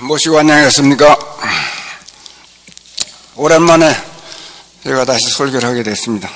모시고 안녕하셨습니까? 오랜만에 제가 다시 설교를 하게 됐습니다.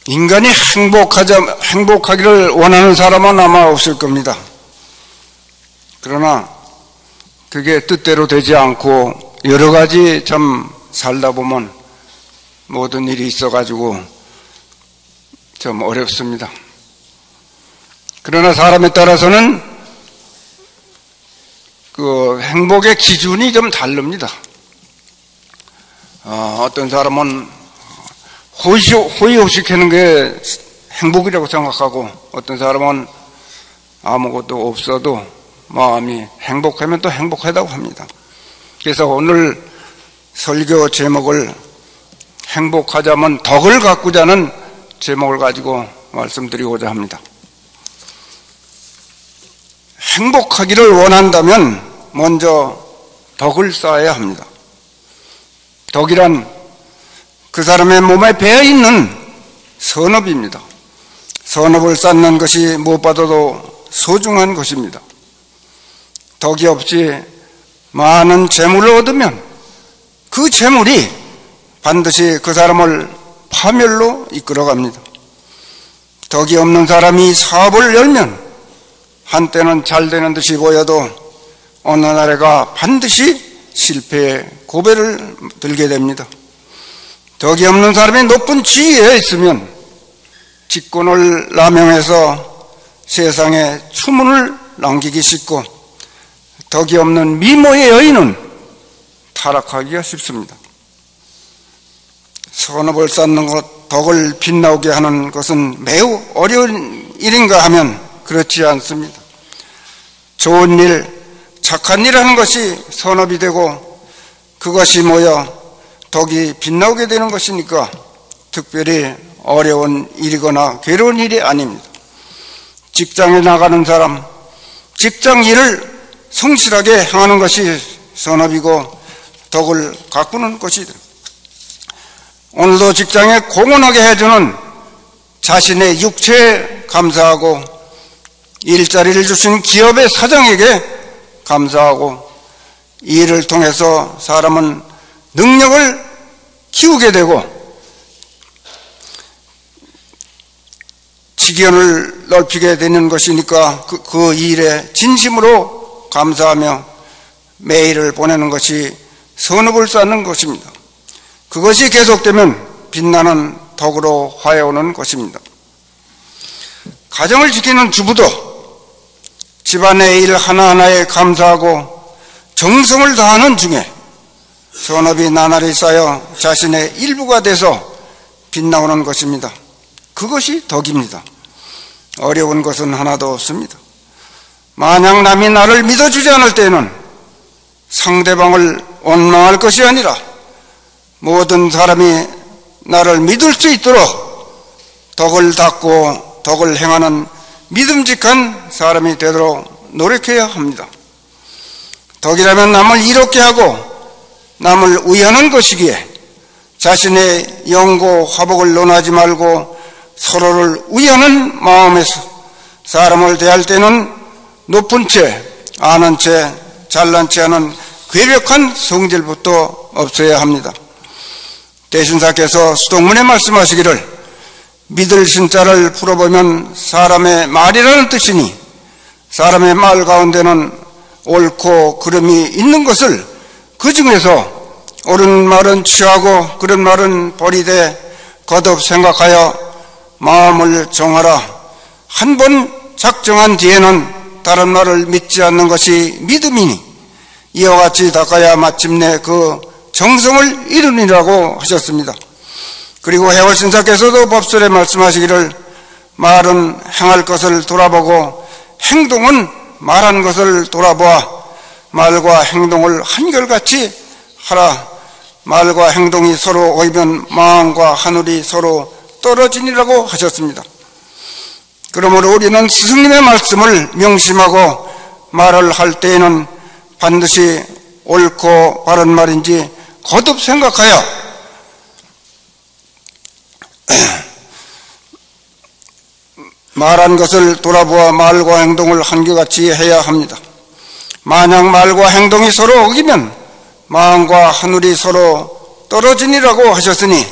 인간이 행복하기를 원하는 사람은 아마 없을 겁니다. 그러나 그게 뜻대로 되지 않고 여러 가지 참 살다 보면 모든 일이 있어가지고 좀 어렵습니다. 그러나 사람에 따라서는 그 행복의 기준이 좀 다릅니다. 어떤 사람은 호의호식하는 게 행복이라고 생각하고, 어떤 사람은 아무것도 없어도 마음이 행복하면 또 행복하다고 합니다. 그래서 오늘 설교 제목을 행복하자면 덕을 가꾸자는 제목을 가지고 말씀드리고자 합니다. 행복하기를 원한다면 먼저 덕을 쌓아야 합니다. 덕이란 그 사람의 몸에 배어있는 선업입니다. 선업을 쌓는 것이 무엇보다도 소중한 것입니다. 덕이 없이 많은 재물을 얻으면 그 재물이 반드시 그 사람을 파멸로 이끌어갑니다. 덕이 없는 사람이 사업을 열면 한때는 잘 되는 듯이 보여도 어느 날에가 반드시 실패의 고배를 들게 됩니다. 덕이 없는 사람이 높은 지위에 있으면 직권을 남용해서 세상에 추문을 남기기 쉽고, 덕이 없는 미모의 여인은 타락하기가 쉽습니다. 선업을 쌓는 것, 덕을 빛나오게 하는 것은 매우 어려운 일인가 하면 그렇지 않습니다. 좋은 일, 착한 일 하는 것이 선업이 되고 그것이 모여 덕이 빛나오게 되는 것이니까 특별히 어려운 일이거나 괴로운 일이 아닙니다. 직장에 나가는 사람, 직장 일을 성실하게 행하는 것이 선업이고 덕을 가꾸는 것이다. 오늘도 직장에 공헌하게 해주는 자신의 육체에 감사하고, 일자리를 주신 기업의 사장에게 감사하고, 이 일을 통해서 사람은 능력을 키우게 되고 지견을 넓히게 되는 것이니까 그 일에 진심으로 감사하며 매일을 보내는 것이 선업을 쌓는 것입니다. 그것이 계속되면 빛나는 덕으로 화해오는 것입니다. 가정을 지키는 주부도 집안의 일 하나하나에 감사하고 정성을 다하는 중에 선업이 나날이 쌓여 자신의 일부가 돼서 빛나오는 것입니다. 그것이 덕입니다. 어려운 것은 하나도 없습니다. 만약 남이 나를 믿어주지 않을 때에는 상대방을 원망할 것이 아니라 모든 사람이 나를 믿을 수 있도록 덕을 닦고 덕을 행하는 믿음직한 사람이 되도록 노력해야 합니다. 덕이라면 남을 이롭게 하고 남을 위하는 것이기에 자신의 영고 화복을 논하지 말고 서로를 위하는 마음에서 사람을 대할 때는 높은 채, 아는 채, 잘난 채 하는 괴력한 성질부터 없어야 합니다. 대신사께서 수동문에 말씀하시기를 믿을 신자를 풀어보면 사람의 말이라는 뜻이니 사람의 말 가운데는 옳고 그름이 있는 것을 그 중에서 옳은 말은 취하고 그런 말은 버리되 거듭 생각하여 마음을 정하라. 한 번 작정한 뒤에는 다른 말을 믿지 않는 것이 믿음이니 이와 같이 닦아야 마침내 그 정성을 이루니라고 하셨습니다. 그리고 해월신사께서도 법설에 말씀하시기를 말은 행할 것을 돌아보고 행동은 말한 것을 돌아보아 말과 행동을 한결같이 하라. 말과 행동이 서로 어이면 마음과 하늘이 서로 떨어지니라고 하셨습니다. 그러므로 우리는 스승님의 말씀을 명심하고 말을 할 때에는 반드시 옳고 바른 말인지 거듭 생각하여 말한 것을 돌아보아 말과 행동을 한결같이 해야 합니다. 만약 말과 행동이 서로 어기면 마음과 하늘이 서로 떨어지니라고 하셨으니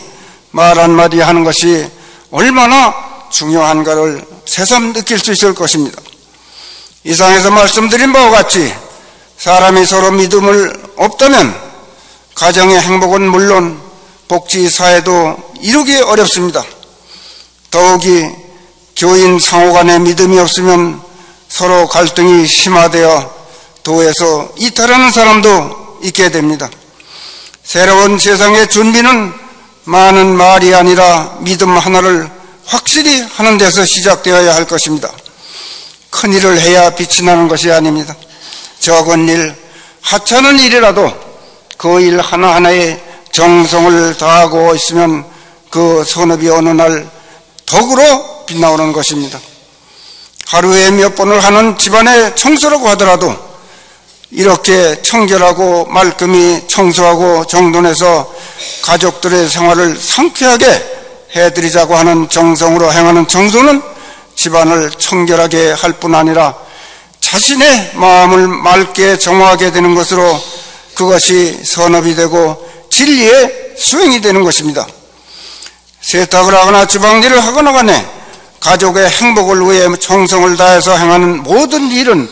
말 한마디 하는 것이 얼마나 중요한가를 새삼 느낄 수 있을 것입니다. 이상에서 말씀드린 바와 같이 사람이 서로 믿음을 없다면 가정의 행복은 물론 복지 사회도 이루기 어렵습니다. 더욱이 교인 상호 간의 믿음이 없으면 서로 갈등이 심화되어 도에서 이탈하는 사람도 있게 됩니다. 새로운 세상의 준비는 많은 말이 아니라 믿음 하나를 확실히 하는 데서 시작되어야 할 것입니다. 큰 일을 해야 빛이 나는 것이 아닙니다. 적은 일, 하찮은 일이라도 그 일 하나하나에 정성을 다하고 있으면 그 선업이 어느 날 덕으로 빛나오는 것입니다. 하루에 몇 번을 하는 집안의 청소라고 하더라도 이렇게 청결하고 말끔히 청소하고 정돈해서 가족들의 생활을 상쾌하게 해드리자고 하는 정성으로 행하는 청소는 집안을 청결하게 할 뿐 아니라 자신의 마음을 맑게 정화하게 되는 것으로 그것이 선업이 되고 진리의 수행이 되는 것입니다. 세탁을 하거나 주방일을 하거나 간에 가족의 행복을 위해 정성을 다해서 행하는 모든 일은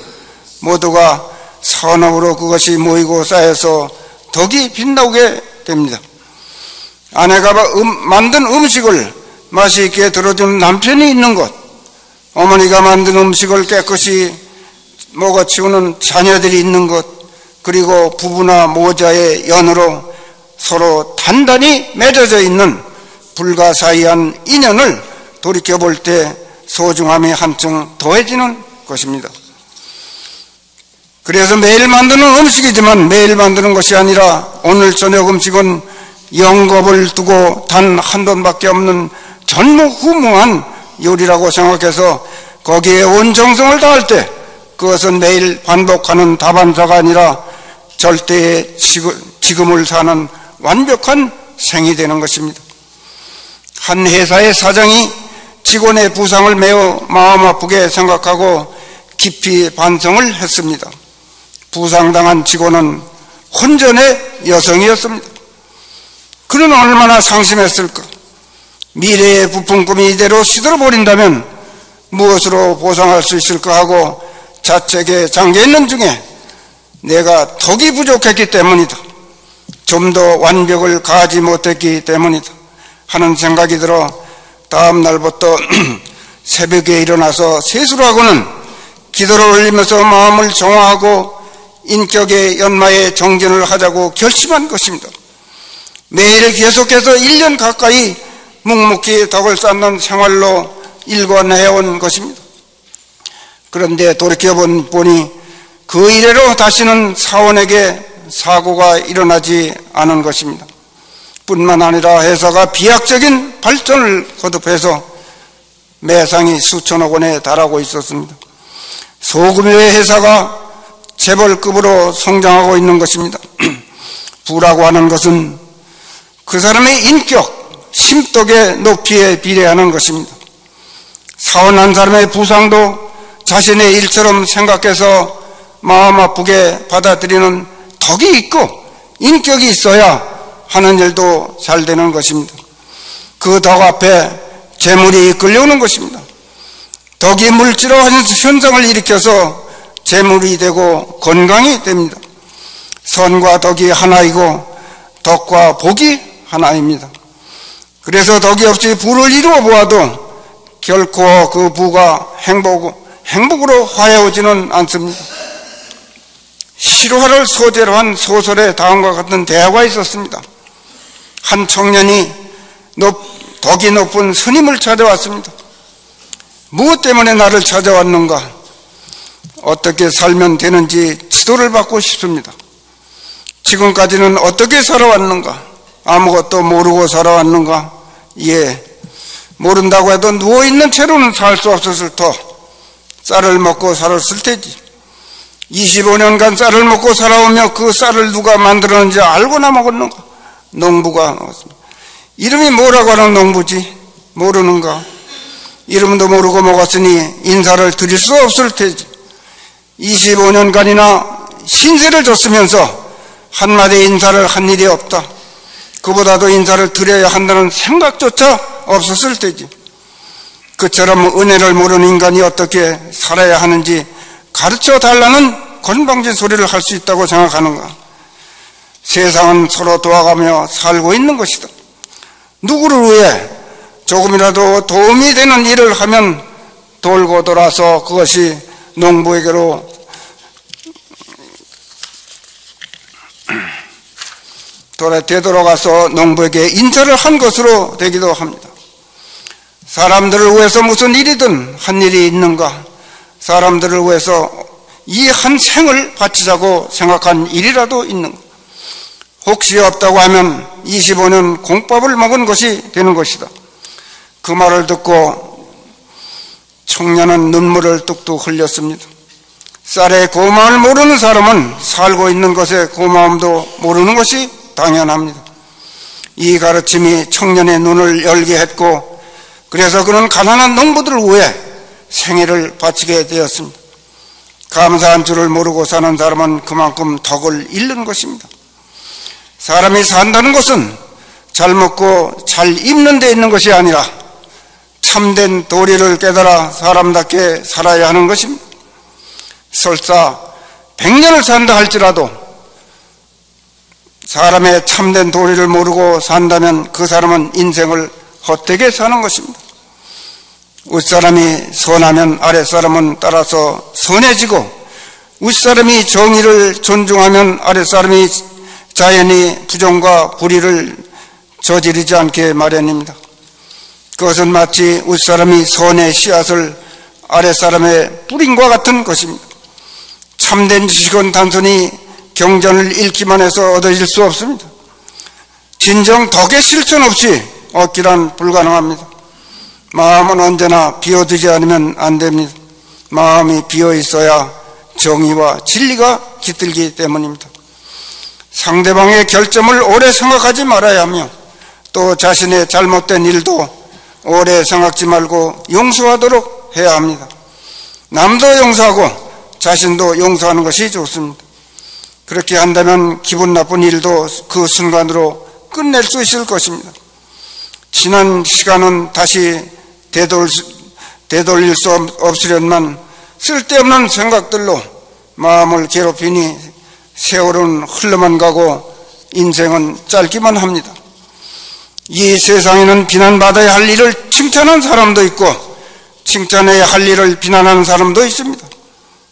모두가 선업으로 그것이 모이고 쌓여서 덕이 빛나오게 됩니다. 아내가 만든 음식을 맛있게 들어주는 남편이 있는 것, 어머니가 만든 음식을 깨끗이 먹어치우는 자녀들이 있는 것, 그리고 부부나 모자의 연으로 서로 단단히 맺어져 있는 불가사의한 인연을 돌이켜볼 때 소중함이 한층 더해지는 것입니다. 그래서 매일 만드는 음식이지만 매일 만드는 것이 아니라 오늘 저녁 음식은 영겁을 두고 단 한 번밖에 없는 전무후무한 요리라고 생각해서 거기에 온 정성을 다할 때 그것은 매일 반복하는 다반사가 아니라 절대의 지금을 사는 완벽한 생이 되는 것입니다. 한 회사의 사장이 직원의 부상을 매우 마음 아프게 생각하고 깊이 반성을 했습니다. 부상당한 직원은 혼전의 여성이었습니다. 그는 얼마나 상심했을까. 미래의 부푼 꿈이 이대로 시들어버린다면 무엇으로 보상할 수 있을까 하고 자책에 잠겨있는 중에 내가 덕이 부족했기 때문이다, 좀 더 완벽을 가하지 못했기 때문이다 하는 생각이 들어 다음 날부터 새벽에 일어나서 세수를 하고는 기도를 올리면서 마음을 정화하고 인격의 연마에 정진을 하자고 결심한 것입니다. 매일 계속해서 1년 가까이 묵묵히 덕을 쌓는 생활로 일관해온 것입니다. 그런데 돌이켜보니 그 이래로 다시는 사원에게 사고가 일어나지 않은 것입니다. 뿐만 아니라 회사가 비약적인 발전을 거듭해서 매상이 수천억 원에 달하고 있었습니다. 소규모의 회사가 재벌급으로 성장하고 있는 것입니다. 부라고 하는 것은 그 사람의 인격, 심덕의 높이에 비례하는 것입니다. 사원 한 사람의 부상도 자신의 일처럼 생각해서 마음 아프게 받아들이는 덕이 있고 인격이 있어야 하는 일도 잘 되는 것입니다. 그 덕 앞에 재물이 끌려오는 것입니다. 덕이 물질화하는 현상을 일으켜서 재물이 되고 건강이 됩니다. 선과 덕이 하나이고 덕과 복이 하나입니다. 그래서 덕이 없이 부를 이루어 보아도 결코 그 부가 행복으로 화해오지는 않습니다. 실화를 소재로 한 소설에 다음과 같은 대화가 있었습니다. 한 청년이 덕이 높은 스님을 찾아왔습니다. 무엇 때문에 나를 찾아왔는가? 어떻게 살면 되는지 지도를 받고 싶습니다. 지금까지는 어떻게 살아왔는가? 아무것도 모르고 살아왔는가? 예, 모른다고 해도 누워있는 채로는 살 수 없었을 터. 쌀을 먹고 살았을 테지. 25년간 쌀을 먹고 살아오며 그 쌀을 누가 만들었는지 알고나 먹었는가? 농부가 먹었습니다. 이름이 뭐라고 하는 농부지? 모르는가? 이름도 모르고 먹었으니 인사를 드릴 수 없을 테지. 25년간이나 신세를 줬으면서 한마디 인사를 한 일이 없다. 그보다도 인사를 드려야 한다는 생각조차 없었을 테지. 그처럼 은혜를 모르는 인간이 어떻게 살아야 하는지 가르쳐 달라는 건방진 소리를 할 수 있다고 생각하는가? 세상은 서로 도와가며 살고 있는 것이다. 누구를 위해 조금이라도 도움이 되는 일을 하면 돌고 돌아서 그것이 농부에게로 되돌아가서 농부에게 인사를 한 것으로 되기도 합니다. 사람들을 위해서 무슨 일이든 한 일이 있는가? 사람들을 위해서 이 한 생을 바치자고 생각한 일이라도 있는가? 혹시 없다고 하면 25년 공밥을 먹은 것이 되는 것이다. 그 말을 듣고 청년은 눈물을 뚝뚝 흘렸습니다. 쌀의 고마움을 모르는 사람은 살고 있는 것의 고마움도 모르는 것이 당연합니다. 이 가르침이 청년의 눈을 열게 했고, 그래서 그는 가난한 농부들을 위해 생애를 바치게 되었습니다. 감사한 줄을 모르고 사는 사람은 그만큼 덕을 잃는 것입니다. 사람이 산다는 것은 잘 먹고 잘 입는 데 있는 것이 아니라 참된 도리를 깨달아 사람답게 살아야 하는 것입니다. 설사 100년을 산다 할지라도 사람의 참된 도리를 모르고 산다면 그 사람은 인생을 헛되게 사는 것입니다. 윗사람이 선하면 아랫사람은 따라서 선해지고, 윗사람이 정의를 존중하면 아랫사람이 자연히 부정과 불의를 저지르지 않게 마련입니다. 그것은 마치 윗사람이 선의 씨앗을 아랫사람의 뿌림과 같은 것입니다. 참된 지식은 단순히 경전을 읽기만 해서 얻어질 수 없습니다. 진정 덕의 실천 없이 얻기란 불가능합니다. 마음은 언제나 비워두지 않으면 안 됩니다. 마음이 비어 있어야 정의와 진리가 깃들기 때문입니다. 상대방의 결점을 오래 생각하지 말아야 하며, 또 자신의 잘못된 일도 오래 생각지 말고 용서하도록 해야 합니다. 남도 용서하고 자신도 용서하는 것이 좋습니다. 그렇게 한다면 기분 나쁜 일도 그 순간으로 끝낼 수 있을 것입니다. 지난 시간은 다시 되돌릴 수 없으련만 쓸데없는 생각들로 마음을 괴롭히니 세월은 흘러만 가고 인생은 짧기만 합니다. 이 세상에는 비난받아야 할 일을 칭찬한 사람도 있고 칭찬해야 할 일을 비난하는 사람도 있습니다.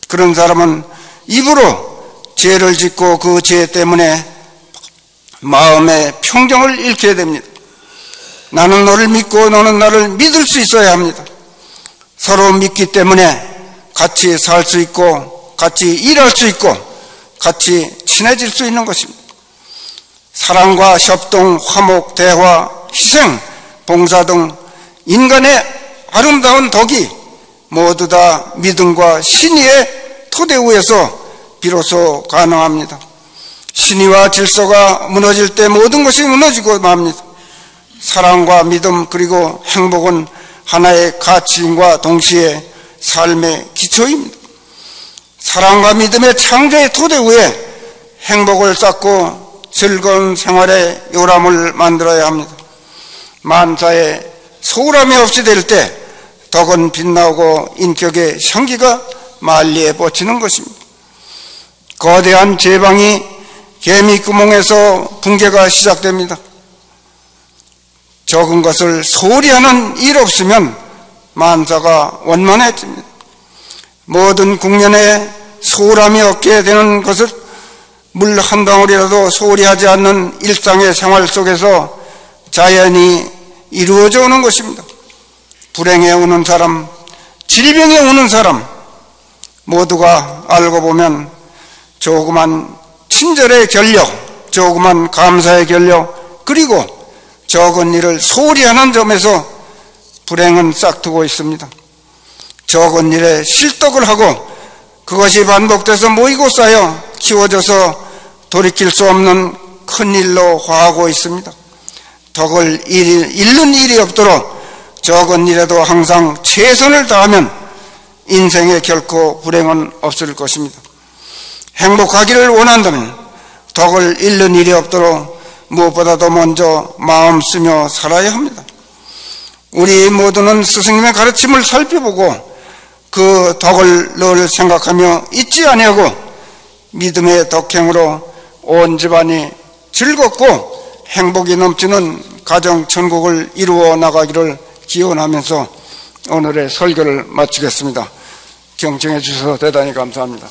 그런 사람은 입으로 죄를 짓고 그 죄 때문에 마음의 평정을 잃게 됩니다. 나는 너를 믿고 너는 나를 믿을 수 있어야 합니다. 서로 믿기 때문에 같이 살 수 있고 같이 일할 수 있고 같이 친해질 수 있는 것입니다. 사랑과 협동, 화목, 대화, 희생, 봉사 등 인간의 아름다운 덕이 모두 다 믿음과 신의의 토대 위에서 비로소 가능합니다. 신의와 질서가 무너질 때 모든 것이 무너지고 맙니다. 사랑과 믿음 그리고 행복은 하나의 가치인과 동시에 삶의 기초입니다. 사랑과 믿음의 창조의 토대 위에 행복을 쌓고 즐거운 생활의 요람을 만들어야 합니다. 만사에 소홀함이 없이 될 때 덕은 빛나고 인격의 향기가 만리에 뻗치는 것입니다. 거대한 제방이 개미구멍에서 붕괴가 시작됩니다. 적은 것을 소홀히 하는 일 없으면 만사가 원만해집니다. 모든 국면에 소홀함이 없게 되는 것은 물 한 방울이라도 소홀히 하지 않는 일상의 생활 속에서 자연히 이루어져 오는 것입니다. 불행에 오는 사람, 질병에 오는 사람 모두가 알고 보면 조그만 친절의 결력, 조그만 감사의 결력, 그리고 적은 일을 소홀히 하는 점에서 불행은 싹트고 있습니다. 적은 일에 실덕을 하고 그것이 반복돼서 모이고 쌓여 키워져서 돌이킬 수 없는 큰 일로 화하고 있습니다. 덕을 잃는 일이 없도록 적은 일에도 항상 최선을 다하면 인생에 결코 불행은 없을 것입니다. 행복하기를 원한다면 덕을 잃는 일이 없도록 무엇보다도 먼저 마음 쓰며 살아야 합니다. 우리 모두는 스승님의 가르침을 살펴보고 그 덕을 늘 생각하며 잊지 아니하고 믿음의 덕행으로 온 집안이 즐겁고 행복이 넘치는 가정 천국을 이루어 나가기를 기원하면서 오늘의 설교를 마치겠습니다. 경청해 주셔서 대단히 감사합니다.